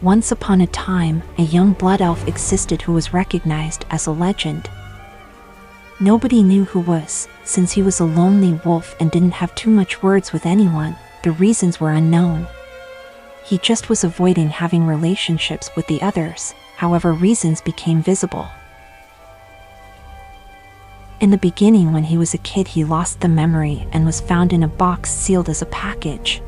Once upon a time, a young blood elf existed who was recognized as a legend. Nobody knew who was, since he was a lonely wolf and didn't have too much words with anyone. The reasons were unknown. He just was avoiding having relationships with the others, however reasons became visible. In the beginning, when he was a kid, he lost the memory and was found in a box sealed as a package.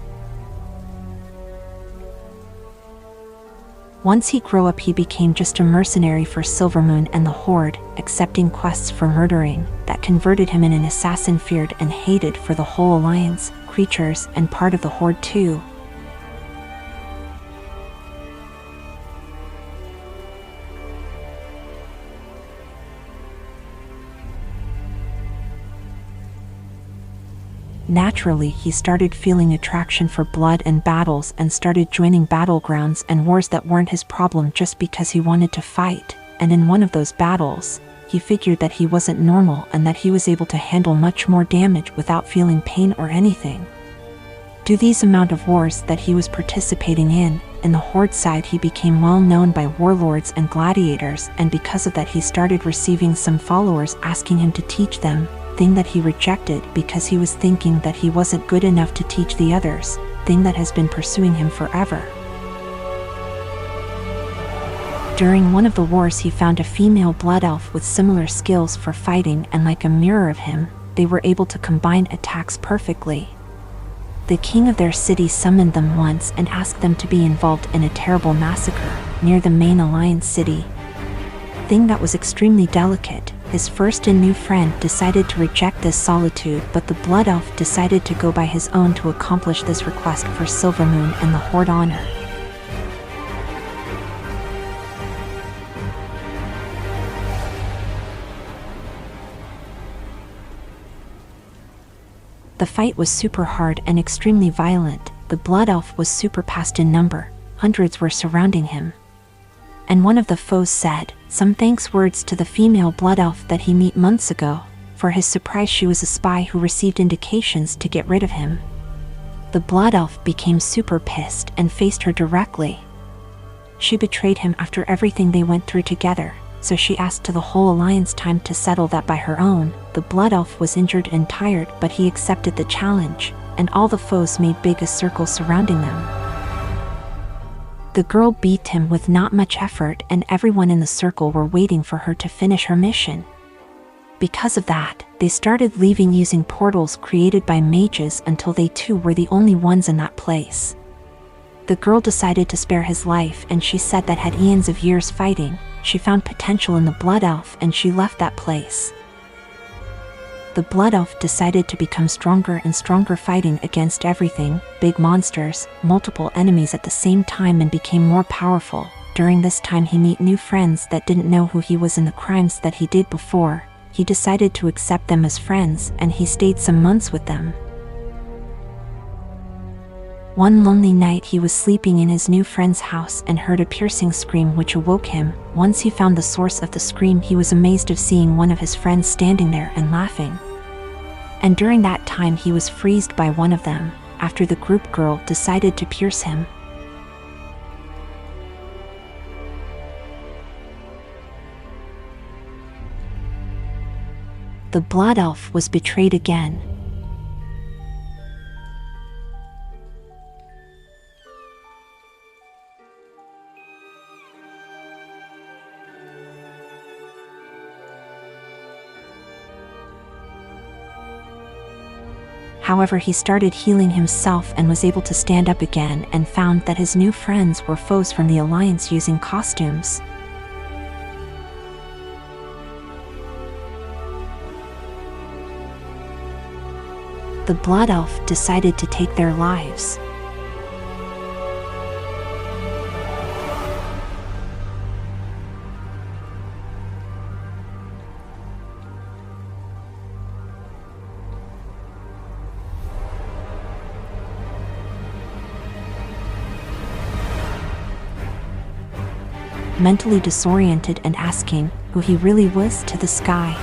Once he grew up, he became just a mercenary for Silvermoon and the Horde, accepting quests for murdering, that converted him in an assassin feared and hated for the whole Alliance, creatures, and part of the Horde too. Naturally, he started feeling attraction for blood and battles and started joining battlegrounds and wars that weren't his problem just because he wanted to fight. And in one of those battles, he figured that he wasn't normal and that he was able to handle much more damage without feeling pain or anything. Due to these amount of wars that he was participating in the Horde side, he became well known by warlords and gladiators, and because of that he started receiving some followers asking him to teach them, thing that he rejected because he was thinking that he wasn't good enough to teach the others, thing that has been pursuing him forever. During one of the wars, he found a female blood elf with similar skills for fighting, and like a mirror of him, they were able to combine attacks perfectly. The king of their city summoned them once and asked them to be involved in a terrible massacre near the main Alliance city. Thing that was extremely delicate. His first and new friend decided to reject this solitude, but the blood elf decided to go by his own to accomplish this request for Silvermoon and the Horde honor. The fight was super hard and extremely violent. The blood elf was surpassed in number. Hundreds were surrounding him. And one of the foes said some thanks words to the female blood elf that he met months ago. For his surprise, she was a spy who received indications to get rid of him. The blood elf became super pissed and faced her directly. She betrayed him after everything they went through together, so she asked to the whole Alliance time to settle that by her own. The blood elf was injured and tired, but he accepted the challenge, and all the foes made big a circle surrounding them. The girl beat him with not much effort, and everyone in the circle were waiting for her to finish her mission. Because of that, they started leaving using portals created by mages until they too were the only ones in that place. The girl decided to spare his life, and she said that had eons of years fighting, she found potential in the blood elf, and she left that place. The blood elf decided to become stronger and stronger, fighting against everything, big monsters, multiple enemies at the same time, and became more powerful. During this time he met new friends that didn't know who he was and the crimes that he did before. He decided to accept them as friends, and he stayed some months with them. One lonely night he was sleeping in his new friend's house and heard a piercing scream which awoke him. Once he found the source of the scream, he was amazed of seeing one of his friends standing there and laughing. And during that time he was freezed by one of them, after the group girl decided to pierce him. The blood elf was betrayed again. However, he started healing himself and was able to stand up again, and found that his new friends were foes from the Alliance using costumes. The blood elf decided to take their lives. Mentally disoriented and asking who he really was to the sky.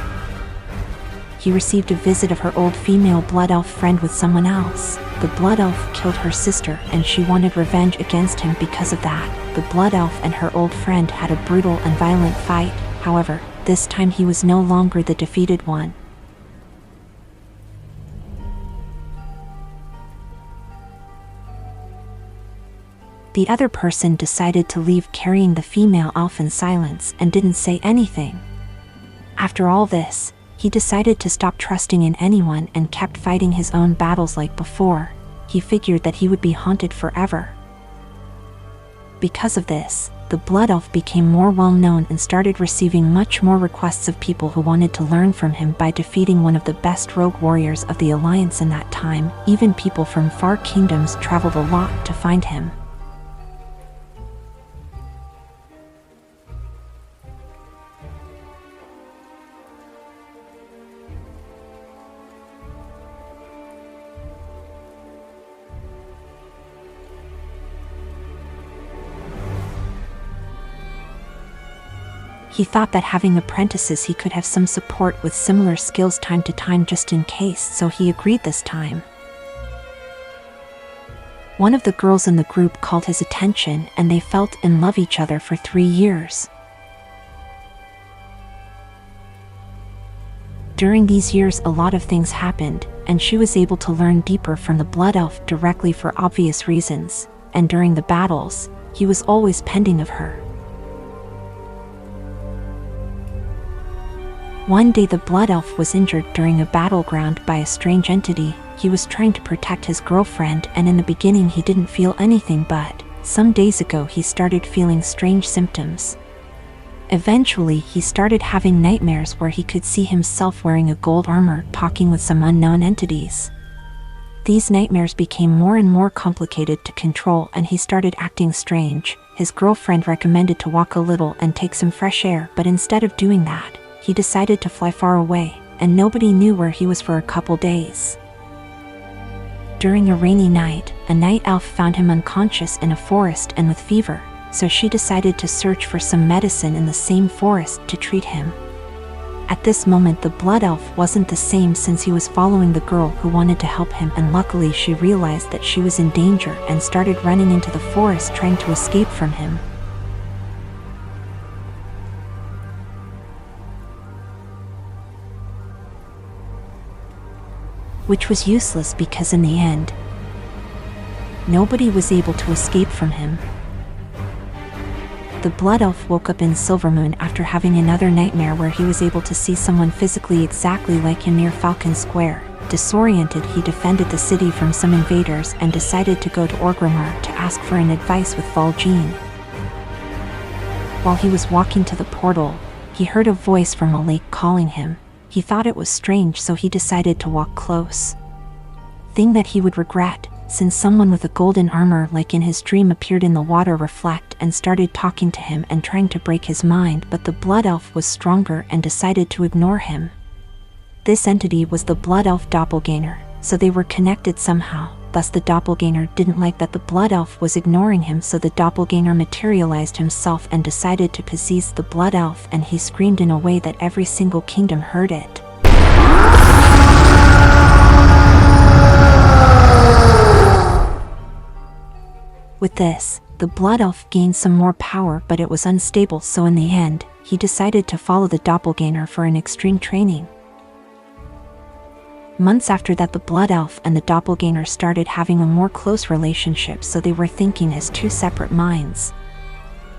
He received a visit of her old female blood elf friend with someone else. the blood elf killed her sister and she wanted revenge against him because of that. The blood elf and her old friend had a brutal and violent fight. However, this time he was no longer the defeated one. The other person decided to leave carrying the female elf in silence and didn't say anything. After all this, he decided to stop trusting in anyone and kept fighting his own battles like before. He figured that he would be haunted forever. Because of this, the blood elf became more well-known and started receiving much more requests of people who wanted to learn from him by defeating one of the best rogue warriors of the Alliance in that time. Even people from far kingdoms traveled a lot to find him. He thought that having apprentices he could have some support with similar skills time to time just in case, so he agreed this time. One of the girls in the group called his attention and they felt in love each other for 3 years. During these years a lot of things happened, and she was able to learn deeper from the blood elf directly for obvious reasons, and during the battles, he was always pending of her. One day the blood elf was injured during a battleground by a strange entity. He was trying to protect his girlfriend and in the beginning he didn't feel anything, but some days ago he started feeling strange symptoms. Eventually he started having nightmares where he could see himself wearing a gold armor talking with some unknown entities. These nightmares became more and more complicated to control and he started acting strange. His girlfriend recommended to walk a little and take some fresh air, but instead of doing that, he decided to fly far away, and nobody knew where he was for a couple days. During a rainy night, a night elf found him unconscious in a forest and with fever, so she decided to search for some medicine in the same forest to treat him. At this moment the blood elf wasn't the same since he was following the girl who wanted to help him, and luckily she realized that she was in danger and started running into the forest trying to escape from him. Which was useless because in the end, nobody was able to escape from him. The blood elf woke up in Silvermoon after having another nightmare where he was able to see someone physically exactly like him near Falcon Square. Disoriented, he defended the city from some invaders and decided to go to Orgrimmar to ask for an advice with Valjean. While he was walking to the portal, he heard a voice from a lake calling him. He thought it was strange, so he decided to walk close. Thing that he would regret, since someone with a golden armor like in his dream appeared in the water reflect and started talking to him and trying to break his mind, but the blood elf was stronger and decided to ignore him. This entity was the blood elf doppelganger, so they were connected somehow. Thus the doppelganger didn't like that the blood elf was ignoring him, so the doppelganger materialized himself and decided to possess the blood elf, and he screamed in a way that every single kingdom heard it. With this, the blood elf gained some more power, but it was unstable, so in the end, he decided to follow the doppelganger for an extreme training. Months after that, the blood elf and the doppelganger started having a more close relationship, so they were thinking as two separate minds.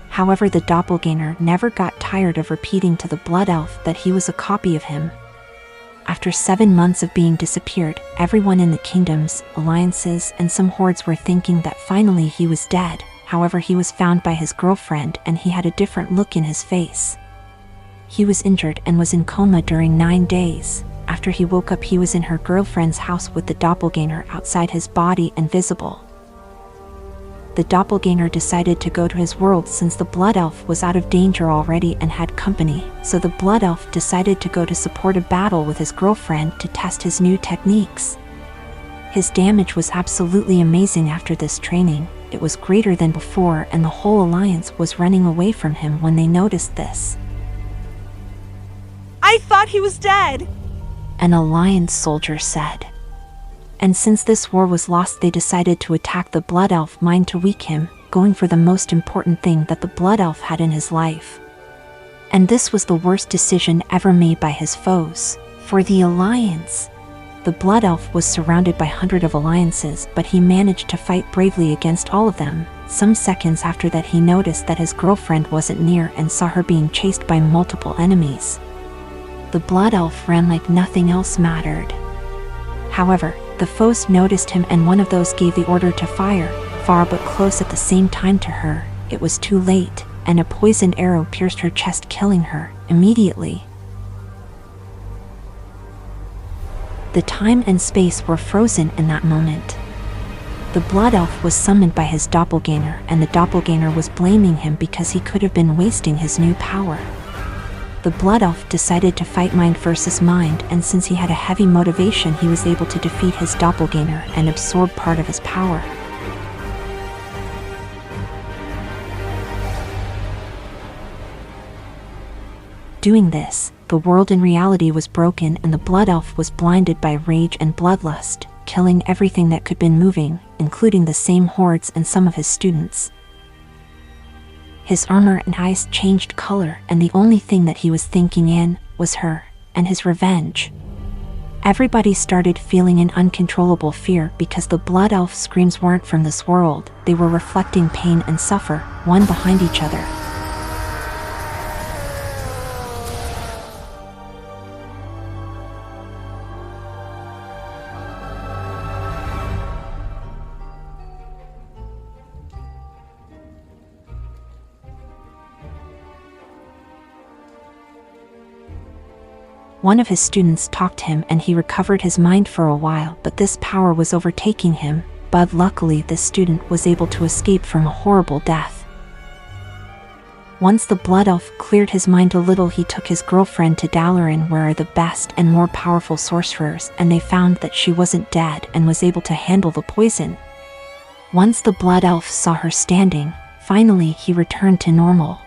However, the doppelganger never got tired of repeating to the blood elf that he was a copy of him. After 7 months of being disappeared, everyone in the kingdoms, alliances, and some hordes were thinking that finally he was dead. However, he was found by his girlfriend and he had a different look in his face. He was injured and was in coma during 9 days. After he woke up, he was in her girlfriend's house with the doppelganger outside his body and visible. The doppelganger decided to go to his world since the blood elf was out of danger already and had company, so the blood elf decided to go to support a battle with his girlfriend to test his new techniques. His damage was absolutely amazing after this training. It was greater than before, and the whole alliance was running away from him when they noticed this. I thought he was dead! An alliance soldier said. And since this war was lost, they decided to attack the Blood Elf mind to weaken him, going for the most important thing that the Blood Elf had in his life. And this was the worst decision ever made by his foes. For the Alliance, the Blood Elf was surrounded by hundreds of alliances, but he managed to fight bravely against all of them. Some seconds after that, he noticed that his girlfriend wasn't near and saw her being chased by multiple enemies. The Blood Elf ran like nothing else mattered. However, the foes noticed him, and one of those gave the order to fire, far but close at the same time to her. It was too late, and a poisoned arrow pierced her chest, killing her immediately. The time and space were frozen in that moment. The Blood Elf was summoned by his doppelganger, and the doppelganger was blaming him because he could have been wasting his new power. The Blood Elf decided to fight mind versus mind, and since he had a heavy motivation, he was able to defeat his doppelganger and absorb part of his power. Doing this, the world in reality was broken, and the Blood Elf was blinded by rage and bloodlust, killing everything that could be moving, including the same hordes and some of his students. His armor and eyes changed color, and the only thing that he was thinking in was her and his revenge. Everybody started feeling an uncontrollable fear because the Blood Elf screams weren't from this world. They were reflecting pain and suffer, one behind each other. One of his students talked to him and he recovered his mind for a while, but this power was overtaking him. But luckily this student was able to escape from a horrible death. Once the Blood Elf cleared his mind a little, he took his girlfriend to Dalaran, where are the best and more powerful sorcerers, and they found that she wasn't dead and was able to handle the poison. Once the Blood Elf saw her standing, finally he returned to normal.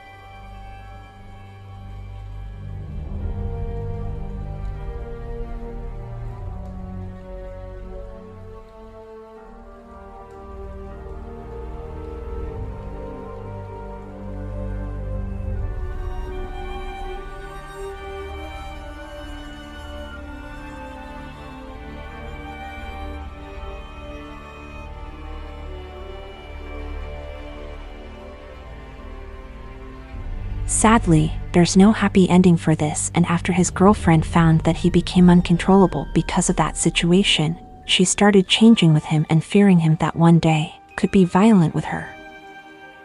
Sadly, there's no happy ending for this, and after his girlfriend found that he became uncontrollable because of that situation, she started changing with him and fearing him that one day could be violent with her.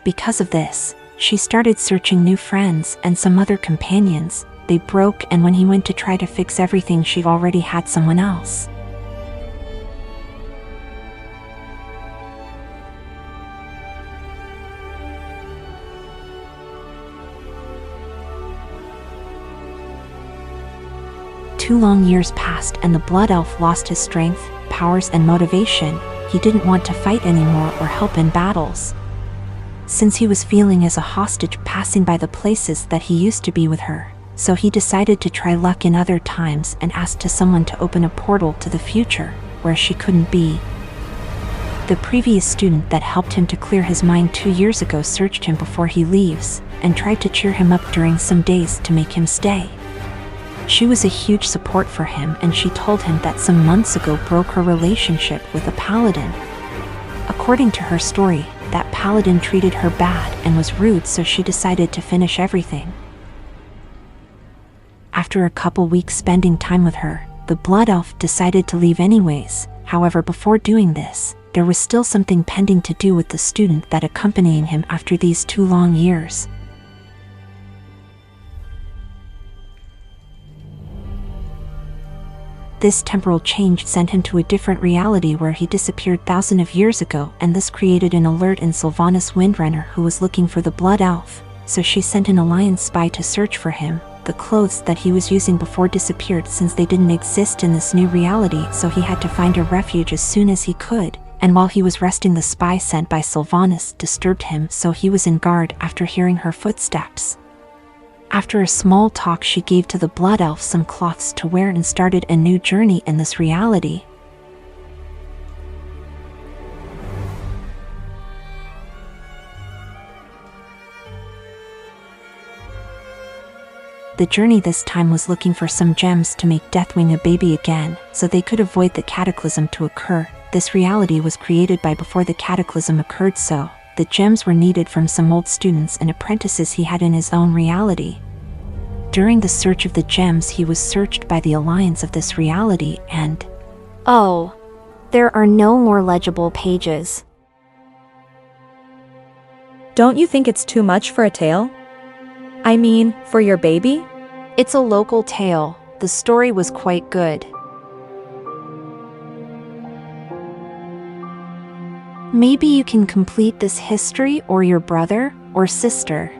Because of this, she started searching new friends and some other companions. They broke, and when he went to try to fix everything, she already had someone else. Two long years passed and the Blood Elf lost his strength, powers and motivation. He didn't want to fight anymore or help in battles. Since he was feeling as a hostage passing by the places that he used to be with her, so he decided to try luck in other times and asked to someone to open a portal to the future, where she couldn't be. The previous student that helped him to clear his mind 2 years ago searched him before he leaves, and tried to cheer him up during some days to make him stay. She was a huge support for him, and she told him that some months ago broke her relationship with a paladin. According to her story, that paladin treated her bad and was rude, so she decided to finish everything. After a couple weeks spending time with her, the Blood Elf decided to leave anyways. However, before doing this, there was still something pending to do with the student that accompanying him after these 2 long years. This temporal change sent him to a different reality where he disappeared thousands of years ago, and this created an alert in Sylvanas Windrunner, who was looking for the Blood Elf, so she sent an Alliance spy to search for him. The clothes that he was using before disappeared since they didn't exist in this new reality, so he had to find a refuge as soon as he could, and while he was resting, the spy sent by Sylvanas disturbed him, so he was in guard after hearing her footsteps. After a small talk, she gave to the Blood Elf some cloths to wear and started a new journey in this reality. The journey this time was looking for some gems to make Deathwing a baby again, so they could avoid the cataclysm to occur. This reality was created by before the cataclysm occurred, so the gems were needed from some old students and apprentices he had in his own reality. During the search of the gems, he was searched by the alliance of this reality and... Oh, there are no more legible pages. Don't you think it's too much for a tale? I mean, for your baby? It's a local tale. The story was quite good. Maybe you can complete this history, or your brother or sister.